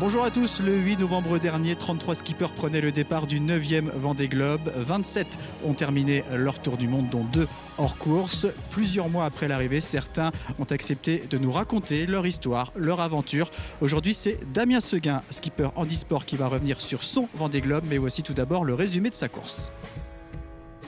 Bonjour à tous, le 8 novembre dernier, 33 skippers prenaient le départ du 9e Vendée Globe. 27 ont terminé leur tour du monde, dont 2 hors course. Plusieurs mois après l'arrivée, certains ont accepté de nous raconter leur histoire, leur aventure. Aujourd'hui, c'est Damien Seguin, skipper handisport, qui va revenir sur son Vendée Globe, mais voici tout d'abord le résumé de sa course.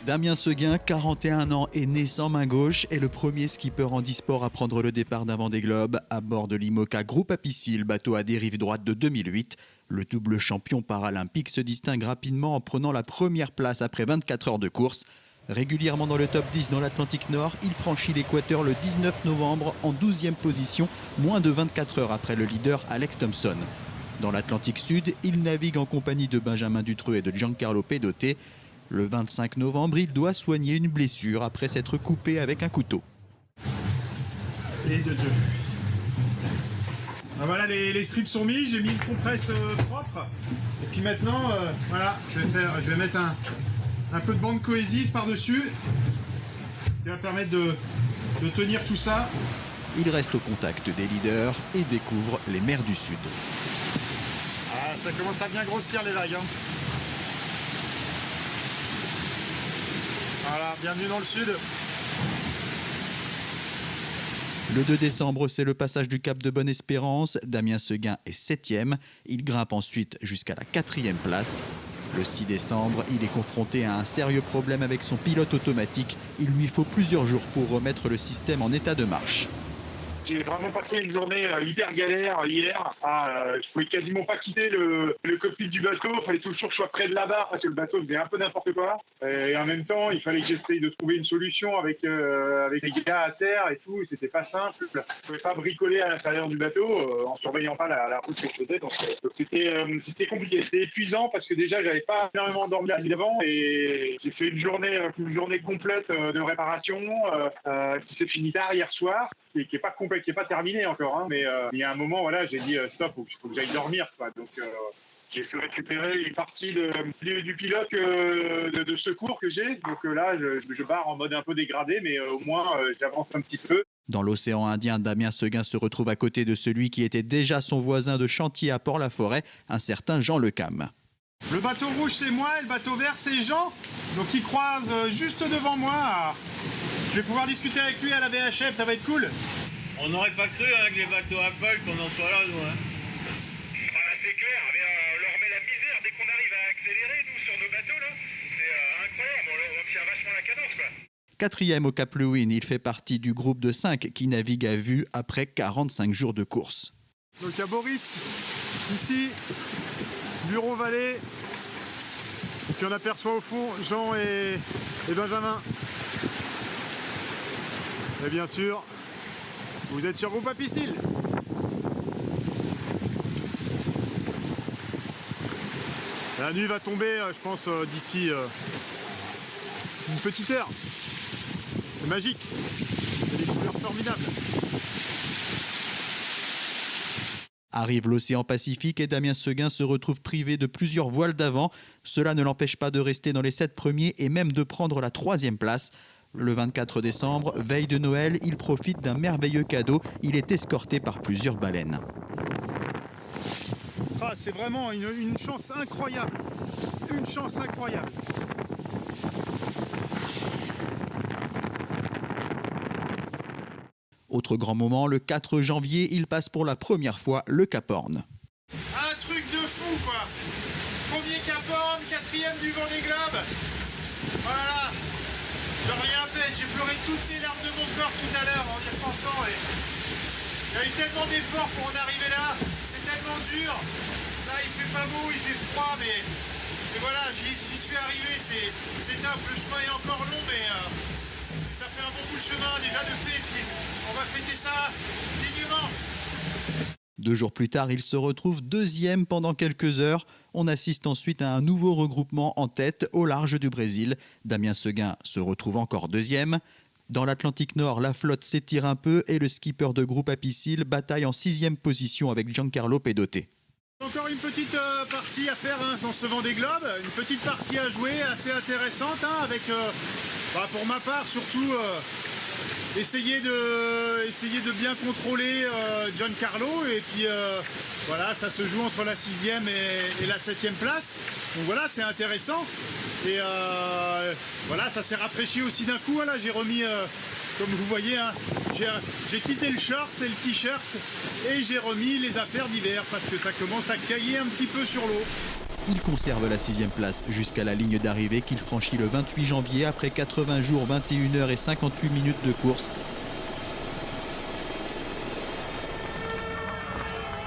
Damien Seguin, 41 ans, est né sans main gauche, est le premier skipper handisport à prendre le départ d'un Vendée Globe à bord de l'IMOCA Groupe Apicil, bateau à dérive droite de 2008. Le double champion paralympique se distingue rapidement en prenant la première place après 24 heures de course. Régulièrement dans le top 10 dans l'Atlantique Nord, il franchit l'équateur le 19 novembre en 12e position, moins de 24 heures après le leader Alex Thompson. Dans l'Atlantique Sud, il navigue en compagnie de Benjamin Dutreux et de Giancarlo Pedote. Le 25 novembre, il doit soigner une blessure après s'être coupé avec un couteau. Et de deux. Ah, voilà, les strips sont mis, j'ai mis une compresse propre. Et puis maintenant, voilà, je vais mettre un peu de bande cohésive par-dessus. Qui va permettre de tenir tout ça. Il reste au contact des leaders et découvre les mers du Sud. Ah, ça commence à bien grossir les vagues. Hein. Voilà, bienvenue dans le sud. Le 2 décembre, c'est le passage du Cap de Bonne-Espérance. Damien Seguin est 7e. Il grimpe ensuite jusqu'à la 4e place. Le 6 décembre, il est confronté à un sérieux problème avec son pilote automatique. Il lui faut plusieurs jours pour remettre le système en état de marche. J'ai vraiment passé une journée hyper galère hier. Je pouvais quasiment pas quitter le cockpit du bateau. Il fallait toujours que je sois près de la barre parce que le bateau faisait un peu n'importe quoi. Et en même temps, il fallait que j'essaye de trouver une solution avec les gars à terre et tout. C'était pas simple. Je pouvais pas bricoler à l'intérieur du bateau en surveillant pas la route que je faisais. Donc c'était compliqué. C'était épuisant parce que déjà j'avais pas énormément dormi avant et j'ai fait une journée complète de réparation qui s'est finie tard hier soir. Qui est pas terminé encore, hein, mais il y a un moment, voilà, j'ai dit stop, il faut que j'aille dormir, quoi. Donc j'ai pu récupérer une partie du pilote de secours que j'ai. Donc là, je barre en mode un peu dégradé, mais au moins j'avance un petit peu. Dans l'océan Indien, Damien Seguin se retrouve à côté de celui qui était déjà son voisin de chantier à Port-la-Forêt, un certain Jean Lecam. Le bateau rouge, c'est moi, et le bateau vert, c'est Jean. Donc il croise juste devant moi. Je vais pouvoir discuter avec lui à la VHF, ça va être cool. On n'aurait pas cru avec les bateaux à folle qu'on en soit là, nous. Hein. C'est clair, mais on leur met la misère dès qu'on arrive à accélérer, nous, sur nos bateaux, là. C'est incroyable, on tient vachement la cadence, quoi. 4e au Cap Lewin, il fait partie du groupe de 5 qui navigue à vue après 45 jours de course. Donc il y a Boris, ici, Bureau Vallée, et puis on aperçoit au fond Jean et Benjamin. Et bien sûr, vous êtes sur Groupe Apicil. La nuit va tomber, je pense, d'ici une petite heure. C'est magique. C'est des couleurs formidables. Arrive l'océan Pacifique et Damien Seguin se retrouve privé de plusieurs voiles d'avant. Cela ne l'empêche pas de rester dans les 7 premiers et même de prendre la 3e place. Le 24 décembre, veille de Noël, il profite d'un merveilleux cadeau. Il est escorté par plusieurs baleines. Ah, c'est vraiment une chance incroyable. Une chance incroyable. Autre grand moment, le 4 janvier, il passe pour la première fois le Cap Horn. Un truc de fou, quoi. Premier Cap Horn, 4e du Vendée Globe. Voilà. J'en reviens à peine, j'ai pleuré toutes les larmes de mon corps tout à l'heure en y repensant. Il y a eu tellement d'efforts pour en arriver là, c'est tellement dur. Là il fait pas beau, il fait froid, mais voilà, j'y suis arrivé, c'est top. Le chemin est encore long, mais ça fait un bon bout de chemin déjà de fait. Puis on va fêter ça dignement. 2 jours plus tard, il se retrouve 2e pendant quelques heures. On assiste ensuite à un nouveau regroupement en tête au large du Brésil. Damien Seguin se retrouve encore 2e. Dans l'Atlantique Nord, la flotte s'étire un peu et le skipper de Groupe Apicil bataille en 6e position avec Giancarlo Pedote. Encore une petite partie à faire dans ce Vendée Globe, une petite partie à jouer assez intéressante avec, pour ma part surtout, essayer de bien contrôler Giancarlo et puis voilà, ça se joue entre la 6e et la 7e place. Donc voilà, c'est intéressant. Et voilà, ça s'est rafraîchi aussi d'un coup. Là, j'ai remis, comme vous voyez, hein, j'ai quitté le short et le t-shirt et j'ai remis les affaires d'hiver parce que ça commence à cailler un petit peu sur l'eau. Il conserve la 6e place jusqu'à la ligne d'arrivée qu'il franchit le 28 janvier après 80 jours, 21 heures et 58 minutes de course.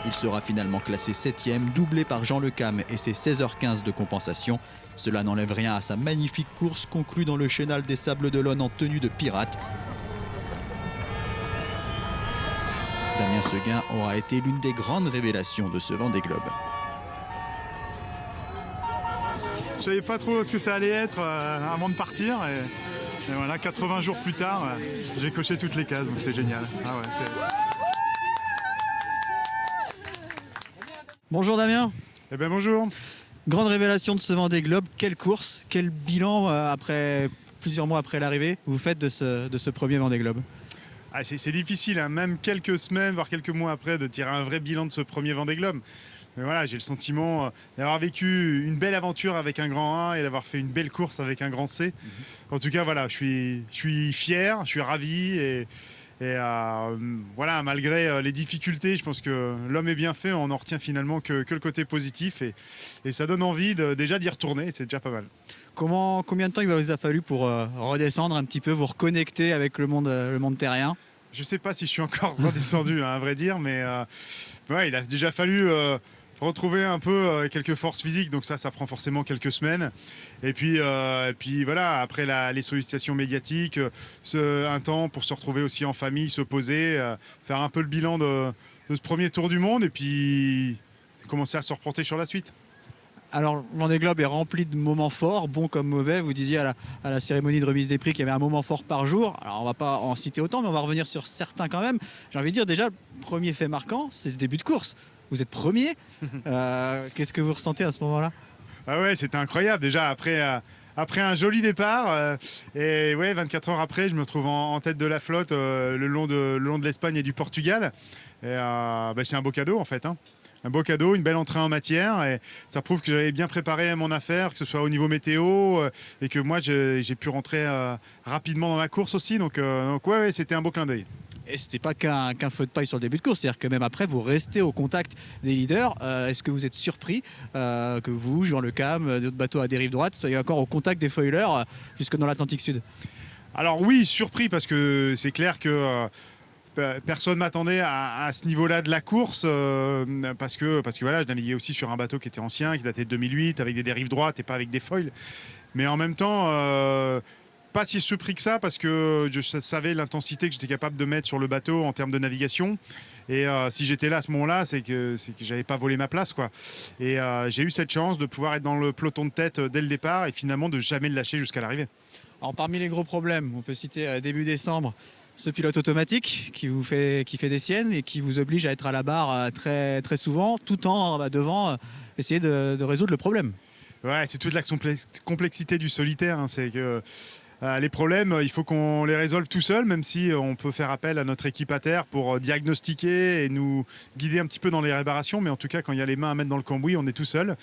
Il sera finalement classé 7e, doublé par Jean Le Cam et ses 16h15 de compensation. Cela n'enlève rien à sa magnifique course conclue dans le chénal des Sables d'Olonne en tenue de pirate. Damien Seguin aura été l'une des grandes révélations de ce Vendée Globe. Je savais pas trop ce que ça allait être avant de partir et voilà, 80 jours plus tard, j'ai coché toutes les cases, donc c'est génial. Ah ouais, Bonjour Damien. Eh bien bonjour. Grande révélation de ce Vendée Globe, quelle course, quel bilan après plusieurs mois après l'arrivée vous faites de ce premier Vendée Globe? Ah, c'est difficile, hein, même quelques semaines, voire quelques mois après, de tirer un vrai bilan de ce premier Vendée Globe. Mais voilà, j'ai le sentiment d'avoir vécu une belle aventure avec un grand A et d'avoir fait une belle course avec un grand C. En tout cas, voilà, je suis fier, je suis ravi et voilà, malgré les difficultés, je pense que l'homme est bien fait, on en retient finalement que le côté positif et ça donne envie déjà d'y retourner, c'est déjà pas mal. Combien de temps il vous a fallu pour redescendre un petit peu, vous reconnecter avec le monde terrien? Je sais pas si je suis encore redescendu, hein, à vrai dire, mais ouais, il a déjà fallu retrouver un peu quelques forces physiques, donc ça prend forcément quelques semaines. Et puis voilà, après les sollicitations médiatiques, un temps pour se retrouver aussi en famille, se poser, faire un peu le bilan de ce premier tour du monde et puis commencer à se reporter sur la suite. Alors, le Vendée Globe est rempli de moments forts, bons comme mauvais. Vous disiez à la cérémonie de remise des prix qu'il y avait un moment fort par jour. Alors, on ne va pas en citer autant, mais on va revenir sur certains quand même. J'ai envie de dire déjà, le premier fait marquant, c'est ce début de course. Vous êtes premier. Qu'est-ce que vous ressentez à ce moment-là? Ah ouais, c'était incroyable. Déjà, après un joli départ, et ouais, 24 heures après, je me retrouve en tête de la flotte le long de l'Espagne et du Portugal. Et, c'est un beau cadeau en fait, hein. Un beau cadeau, une belle entrée en matière et ça prouve que j'avais bien préparé mon affaire, que ce soit au niveau météo et que moi j'ai pu rentrer rapidement dans la course aussi. Donc ouais, c'était un beau clin d'œil. Et c'était pas qu'un feu de paille sur le début de course, c'est-à-dire que même après vous restez au contact des leaders. Est-ce que vous êtes surpris que vous, Jean Le Cam, d'autres bateaux à dérive droite, soyez encore au contact des foilers jusque dans l'Atlantique Sud? Alors oui, surpris parce que c'est clair que personne ne m'attendait à ce niveau-là de la course parce que voilà, je naviguais aussi sur un bateau qui était ancien, qui datait de 2008, avec des dérives droites et pas avec des foils. Mais en même temps, pas si surpris que ça parce que je savais l'intensité que j'étais capable de mettre sur le bateau en termes de navigation. Et si j'étais là à ce moment-là, c'est que j'avais pas volé ma place, quoi. Et j'ai eu cette chance de pouvoir être dans le peloton de tête dès le départ et finalement de jamais le lâcher jusqu'à l'arrivée. Alors parmi les gros problèmes, on peut citer début décembre, ce pilote automatique qui fait des siennes et qui vous oblige à être à la barre très, très souvent, tout en devant essayer de résoudre le problème. Ouais, c'est toute la complexité du solitaire, hein. C'est que les problèmes, il faut qu'on les résolve tout seul, même si on peut faire appel à notre équipe à terre pour diagnostiquer et nous guider un petit peu dans les réparations. Mais en tout cas, quand il y a les mains à mettre dans le cambouis, on est tout seul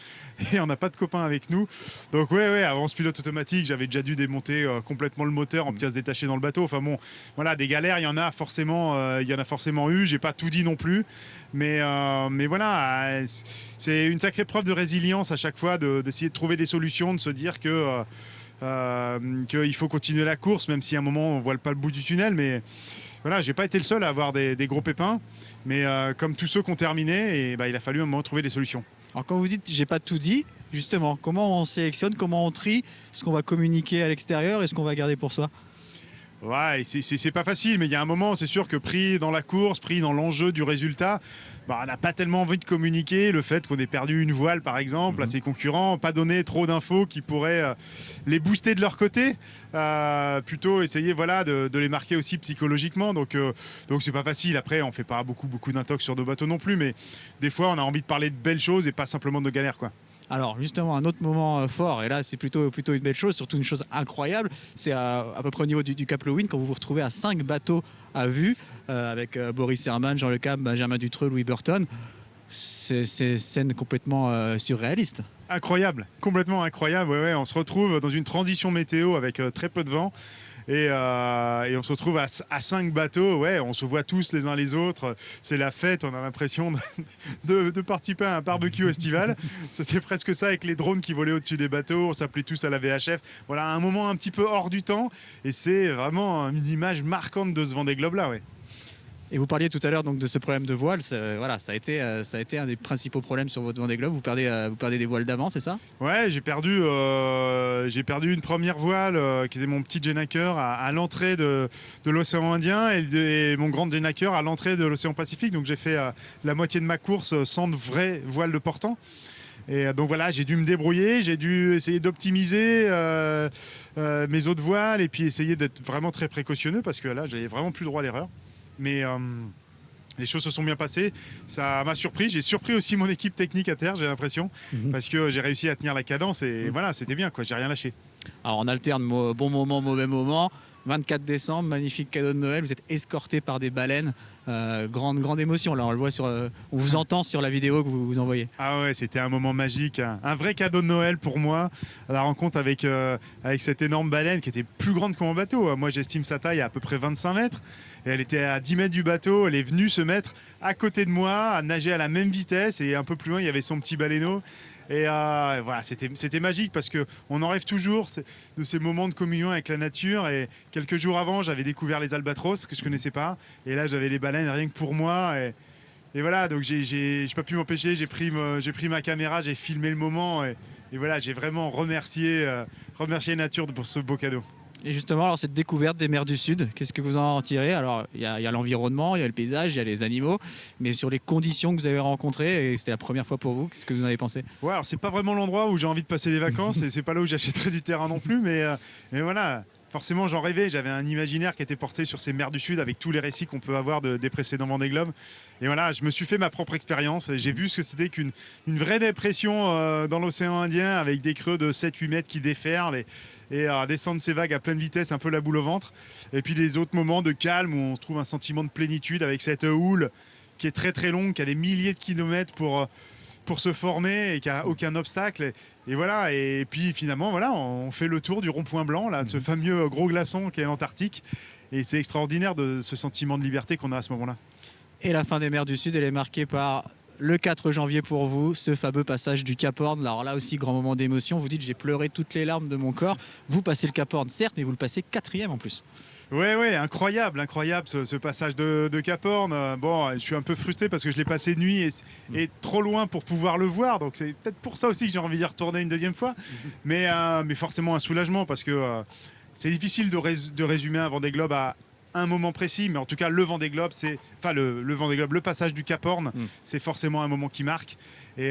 et on n'a pas de copains avec nous. Donc ouais, avant ce pilote automatique, j'avais déjà dû démonter complètement le moteur en pièces détachées dans le bateau. Enfin bon, voilà, des galères, il y en a forcément eu. J'ai pas tout dit non plus, mais voilà, c'est une sacrée preuve de résilience à chaque fois d'essayer de trouver des solutions, de se dire que qu'il faut continuer la course, même si à un moment on ne voit pas le bout du tunnel. Mais voilà, j'ai pas été le seul à avoir des gros pépins, mais comme tous ceux qui ont terminé, et il a fallu à un moment trouver des solutions. Alors quand vous dites j'ai pas tout dit, justement, comment on sélectionne, comment on trie ce qu'on va communiquer à l'extérieur et ce qu'on va garder pour soi? Ouais, c'est pas facile, mais il y a un moment, c'est sûr que pris dans la course, pris dans l'enjeu du résultat, on n'a pas tellement envie de communiquer le fait qu'on ait perdu une voile, par exemple, à ses concurrents, pas donner trop d'infos qui pourraient les booster de leur côté, plutôt essayer de les marquer aussi psychologiquement. Donc c'est pas facile. Après, on fait pas beaucoup d'intox sur nos bateaux non plus, mais des fois, on a envie de parler de belles choses et pas simplement de galères, quoi. Alors justement, un autre moment fort, et là c'est plutôt une belle chose, surtout une chose incroyable, c'est à peu près au niveau du Cap Lewin, quand vous vous retrouvez à 5 bateaux à vue, avec Boris Herman, Jean Le Cam, Benjamin Dutreux, Louis Burton. C'est scène complètement surréaliste. Incroyable, complètement incroyable. Ouais, on se retrouve dans une transition météo avec très peu de vent. Et on se retrouve à 5 bateaux, ouais, on se voit tous les uns les autres, c'est la fête, on a l'impression de participer à un barbecue estival. C'était presque ça avec les drones qui volaient au-dessus des bateaux, on s'appelait tous à la VHF. Voilà, un moment un petit peu hors du temps, et c'est vraiment une image marquante de ce Vendée Globe-là, ouais. Et vous parliez tout à l'heure donc de ce problème de voile. Voilà, ça a été un des principaux problèmes sur votre Vendée Globe. Vous perdez des voiles d'avant, c'est ça? Ouais, j'ai perdu une première voile qui était mon petit Jenaker à l'entrée de l'océan Indien et mon grand Jenaker à l'entrée de l'océan Pacifique. Donc j'ai fait la moitié de ma course sans de vraie voile de portant. Et donc voilà, j'ai dû me débrouiller, j'ai dû essayer d'optimiser mes autres voiles et puis essayer d'être vraiment très précautionneux parce que là, j'avais vraiment plus droit à l'erreur. Mais les choses se sont bien passées. Ça m'a surpris. J'ai surpris aussi mon équipe technique à terre, j'ai l'impression, parce que j'ai réussi à tenir la cadence et voilà, c'était bien, quoi. J'ai rien lâché. Alors on alterne bon moment, mauvais moment. 24 décembre, magnifique cadeau de Noël. Vous êtes escorté par des baleines. Grande émotion. Là, on le voit on vous entend sur la vidéo que vous envoyez. Ah ouais, c'était un moment magique, un vrai cadeau de Noël pour moi. La rencontre avec cette énorme baleine qui était plus grande que mon bateau. Moi, j'estime sa taille à peu près 25 mètres. Et elle était à 10 mètres du bateau. Elle est venue se mettre à côté de moi, à nager à la même vitesse. Et un peu plus loin, il y avait son petit baleineau. Et voilà, c'était magique parce qu'on en rêve toujours de ces moments de communion avec la nature. Et quelques jours avant, j'avais découvert les albatros que je ne connaissais pas. Et là, j'avais les baleines rien que pour moi. Et voilà, donc j'ai pas pu m'empêcher. J'ai pris ma caméra, j'ai filmé le moment. Et voilà, j'ai vraiment remercié la nature pour ce beau cadeau. Et justement, alors cette découverte des mers du Sud, qu'est-ce que vous en tirez? Alors, il y a l'environnement, il y a le paysage, il y a les animaux, mais sur les conditions que vous avez rencontrées, et c'était la première fois pour vous, qu'est-ce que vous en avez pensé? Ouais, alors c'est pas vraiment l'endroit où j'ai envie de passer des vacances, et c'est pas là où j'achèterais du terrain non plus, mais voilà. Forcément, j'en rêvais. J'avais un imaginaire qui était porté sur ces mers du Sud avec tous les récits qu'on peut avoir des précédents Vendée Globe. Et voilà, je me suis fait ma propre expérience. J'ai vu ce que c'était qu'une vraie dépression dans l'océan Indien avec des creux de 7-8 mètres qui déferlent et descendre ces vagues à pleine vitesse, un peu la boule au ventre. Et puis des autres moments de calme où on trouve un sentiment de plénitude avec cette houle qui est très très longue, qui a des milliers de kilomètres pour se former et qui n'a aucun obstacle. Et voilà, et puis finalement, voilà, on fait le tour du rond-point blanc, là, de ce fameux gros glaçon qui est l'Antarctique. Et c'est extraordinaire de ce sentiment de liberté qu'on a à ce moment-là. Et la fin des mers du Sud, elle est marquée par le 4 janvier pour vous, ce fameux passage du Cap Horn. Alors là aussi, grand moment d'émotion. Vous dites, j'ai pleuré toutes les larmes de mon corps. Vous passez le Cap Horn, certes, mais vous le passez 4e en plus. Ouais, incroyable ce passage de Cap Horn. Bon, je suis un peu frustré parce que je l'ai passé de nuit et trop loin pour pouvoir le voir. Donc c'est peut-être pour ça aussi que j'ai envie d'y retourner une deuxième fois. Mais forcément un soulagement parce que c'est difficile de résumer un Vendée Globe à un moment précis. Mais en tout cas, le Vendée Globe, le Vendée Globe, le passage du Cap Horn, c'est forcément un moment qui marque. Et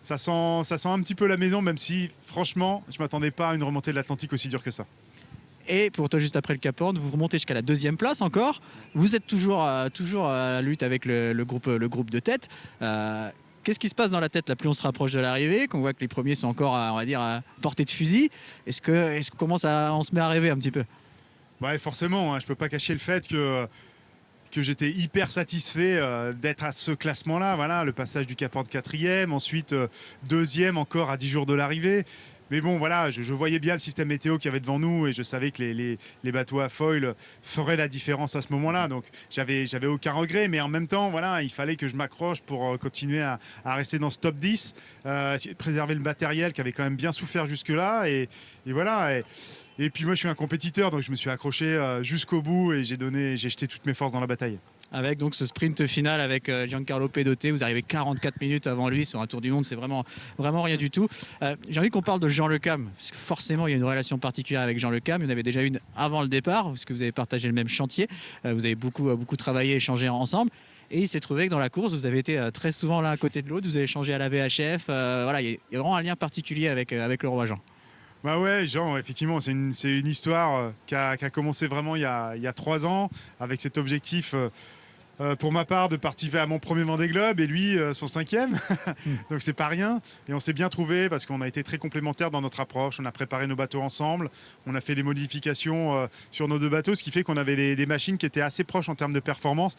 ça sent un petit peu la maison, même si franchement, je ne m'attendais pas à une remontée de l'Atlantique aussi dure que ça. Et pour toi, juste après le Cap Horn, vous remontez jusqu'à la 2e place encore. Vous êtes toujours à la lutte avec le groupe de tête. Qu'est-ce qui se passe dans la tête là, plus on se rapproche de l'arrivée, qu'on voit que les premiers sont encore, à portée de fusil? Est-ce qu'on commence on se met à rêver un petit peu? Ouais, forcément, je ne peux pas cacher le fait que j'étais hyper satisfait d'être à ce classement-là. Voilà, le passage du Cap Horn 4e, ensuite 2e encore à 10 jours de l'arrivée. Mais bon, voilà, je voyais bien le système météo qu'il y avait devant nous et je savais que les bateaux à foil feraient la différence à ce moment-là. Donc, j'avais aucun regret. Mais en même temps, voilà, il fallait que je m'accroche pour continuer à rester dans ce top 10, préserver le matériel qui avait quand même bien souffert jusque-là. Et voilà. Et puis moi, je suis un compétiteur, donc je me suis accroché jusqu'au bout et j'ai jeté toutes mes forces dans la bataille. Avec donc ce sprint final avec Giancarlo Pedoté, vous arrivez 44 minutes avant lui sur un tour du monde, c'est vraiment rien du tout. J'ai envie qu'on parle de Jean Le Cam, parce que forcément il y a une relation particulière avec Jean Le Cam. Il y en avait déjà une avant le départ, parce que vous avez partagé le même chantier, vous avez beaucoup travaillé, échangé ensemble. Et il s'est trouvé que dans la course, vous avez été très souvent l'un à côté de l'autre, vous avez échangé à la VHF. Voilà, il y a vraiment un lien particulier avec le roi Jean. Bah ouais, Jean, effectivement, c'est une histoire qui a commencé vraiment il y a 3 ans, avec cet objectif pour ma part, de participer à mon premier Vendée Globe et lui, son 5e. Donc c'est pas rien. Et on s'est bien trouvé parce qu'on a été très complémentaires dans notre approche. On a préparé nos bateaux ensemble. On a fait des modifications sur nos 2 bateaux, ce qui fait qu'on avait des machines qui étaient assez proches en termes de performance.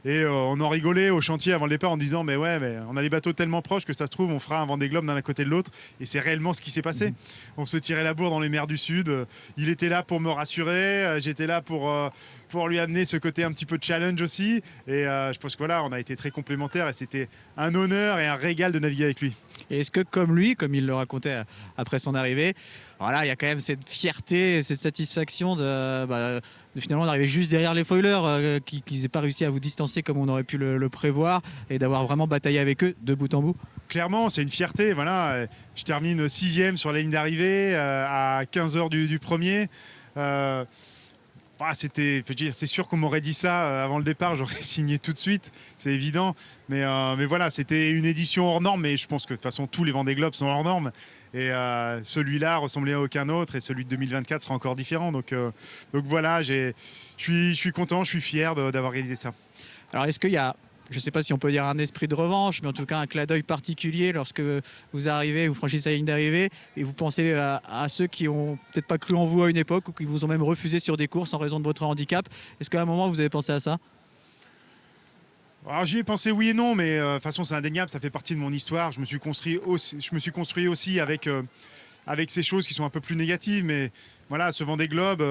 Et on en rigolait au chantier avant le départ en disant mais on a les bateaux tellement proches que ça se trouve on fera un Vendée Globe d'un côté de l'autre, et c'est réellement ce qui s'est passé. On se tirait la bourre dans les mers du Sud. Il était là pour me rassurer, j'étais là pour lui amener ce côté un petit peu de challenge aussi, et je pense que voilà, on a été très complémentaires et c'était un honneur et un régal de naviguer avec lui. Et est-ce que comme lui, comme il le racontait après son arrivée, voilà, il y a quand même cette fierté, cette satisfaction de finalement d'arriver juste derrière les foilers, qu'ils n'aient pas réussi à vous distancer comme on aurait pu le prévoir, et d'avoir vraiment bataillé avec eux de bout en bout? Clairement, c'est une fierté. Voilà. Je termine 6e sur la ligne d'arrivée à 15h du premier. C'est sûr qu'on m'aurait dit ça avant le départ, j'aurais signé tout de suite, c'est évident. Mais voilà, c'était une édition hors norme, mais je pense que de toute façon, tous les Vendée Globe sont hors norme. Et celui-là ressemblait à aucun autre, et celui de 2024 sera encore différent. Donc voilà, je suis content, je suis fier d'avoir réalisé ça. Alors est-ce qu'il y a, je ne sais pas si on peut dire un esprit de revanche, mais en tout cas un clin d'œil particulier lorsque vous arrivez, vous franchissez la ligne d'arrivée et vous pensez à ceux qui n'ont peut-être pas cru en vous à une époque, ou qui vous ont même refusé sur des courses en raison de votre handicap? Est-ce qu'à un moment vous avez pensé à ça? Alors j'y ai pensé oui et non, mais de toute façon c'est indéniable, ça fait partie de mon histoire. Je me suis construit aussi avec ces choses qui sont un peu plus négatives, mais voilà, ce Vendée Globe,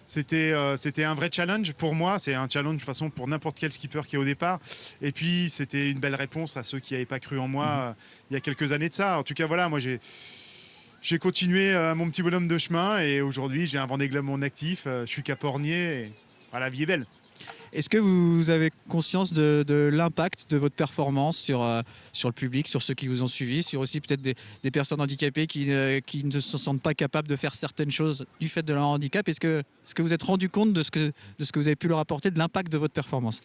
c'était un vrai challenge pour moi. C'est un challenge de toute façon pour n'importe quel skipper qui est au départ. Et puis c'était une belle réponse à ceux qui n'avaient pas cru en moi il y a quelques années de ça. En tout cas voilà, moi j'ai continué mon petit bonhomme de chemin, et aujourd'hui j'ai un Vendée Globe mon actif. Je suis capornier, et voilà, la vie est belle. Est-ce que vous avez conscience de l'impact de votre performance sur le public, sur ceux qui vous ont suivi, sur aussi peut-être des personnes handicapées qui ne se sentent pas capables de faire certaines choses du fait de leur handicap? Est-ce que vous êtes rendu compte de ce que vous avez pu leur apporter, de l'impact de votre performance?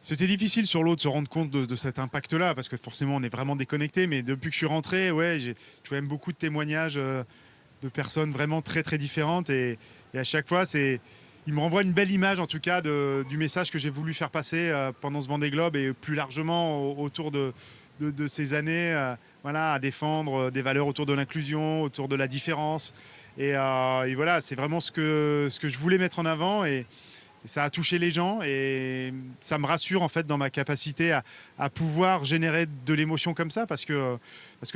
C'était difficile sur l'eau de se rendre compte de cet impact-là, parce que forcément on est vraiment déconnecté, mais depuis que je suis rentré, j'ai quand même beaucoup de témoignages de personnes vraiment très très différentes, et à chaque fois il me renvoie une belle image en tout cas du message que j'ai voulu faire passer pendant ce Vendée Globe, et plus largement autour de ces années à défendre des valeurs autour de l'inclusion, autour de la différence, et voilà, c'est vraiment ce que je voulais mettre en avant, et ça a touché les gens, et ça me rassure en fait dans ma capacité à pouvoir générer de l'émotion comme ça, parce que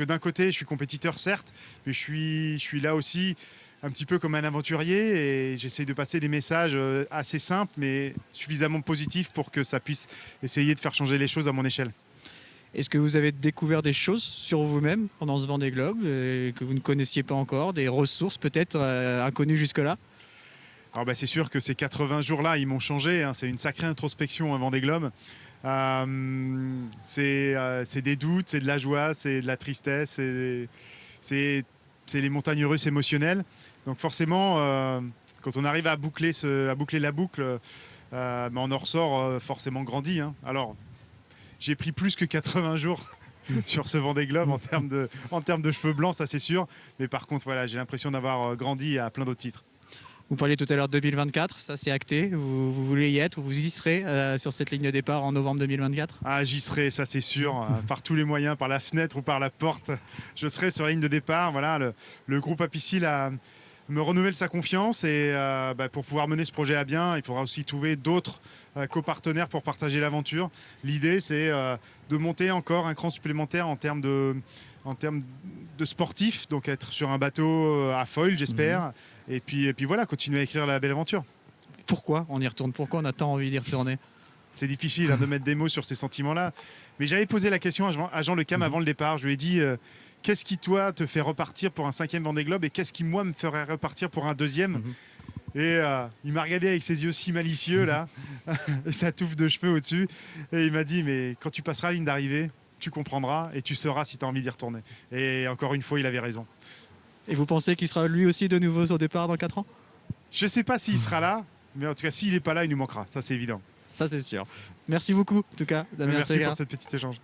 d'un côté je suis compétiteur certes, mais je suis là aussi un petit peu comme un aventurier, et j'essaye de passer des messages assez simples mais suffisamment positifs pour que ça puisse essayer de faire changer les choses à mon échelle. Est-ce que vous avez découvert des choses sur vous-même pendant ce Vendée Globe que vous ne connaissiez pas encore, des ressources peut-être inconnues jusque-là? Alors c'est sûr que ces 80 jours-là, ils m'ont changé, hein. C'est une sacrée introspection un Vendée Globe. C'est des doutes, c'est de la joie, c'est de la tristesse, c'est les montagnes russes émotionnelles. Donc forcément, quand on arrive à boucler la boucle, on en ressort forcément grandi, hein. Alors, j'ai pris plus que 80 jours sur ce Vendée Globe en termes de cheveux blancs, ça c'est sûr. Mais par contre, voilà, j'ai l'impression d'avoir grandi à plein d'autres titres. Vous parliez tout à l'heure de 2024, ça c'est acté, vous voulez y être, vous y serez sur cette ligne de départ en novembre 2024? Ah, j'y serai, ça c'est sûr, par tous les moyens, par la fenêtre ou par la porte, je serai sur la ligne de départ. Voilà, le groupe Apicil me renouvelle sa confiance, et pour pouvoir mener ce projet à bien, il faudra aussi trouver d'autres copartenaires pour partager l'aventure. L'idée c'est de monter encore un cran supplémentaire en termes de sportifs, donc être sur un bateau à foil j'espère, et puis voilà, continuer à écrire la belle aventure. Pourquoi on y retourne? Pourquoi on a tant envie d'y retourner? C'est difficile de mettre des mots sur ces sentiments-là, mais j'avais posé la question à Jean Le Cam avant le départ. Je lui ai dit qu'est-ce qui toi te fait repartir pour un 5e Vendée Globe, et qu'est-ce qui moi me ferait repartir pour un 2e? Et il m'a regardé avec ses yeux si malicieux là et sa touffe de cheveux au-dessus, et il m'a dit mais quand tu passeras la ligne d'arrivée, tu comprendras et tu sauras si tu as envie d'y retourner. Et encore une fois, il avait raison. Et vous pensez qu'il sera lui aussi de nouveau au départ dans 4 ans? Je ne sais pas s'il sera là, mais en tout cas, s'il n'est pas là, il nous manquera. Ça, c'est évident. Ça, c'est sûr. Merci beaucoup, en tout cas, Damien Merci Segar. pour cet petit échange.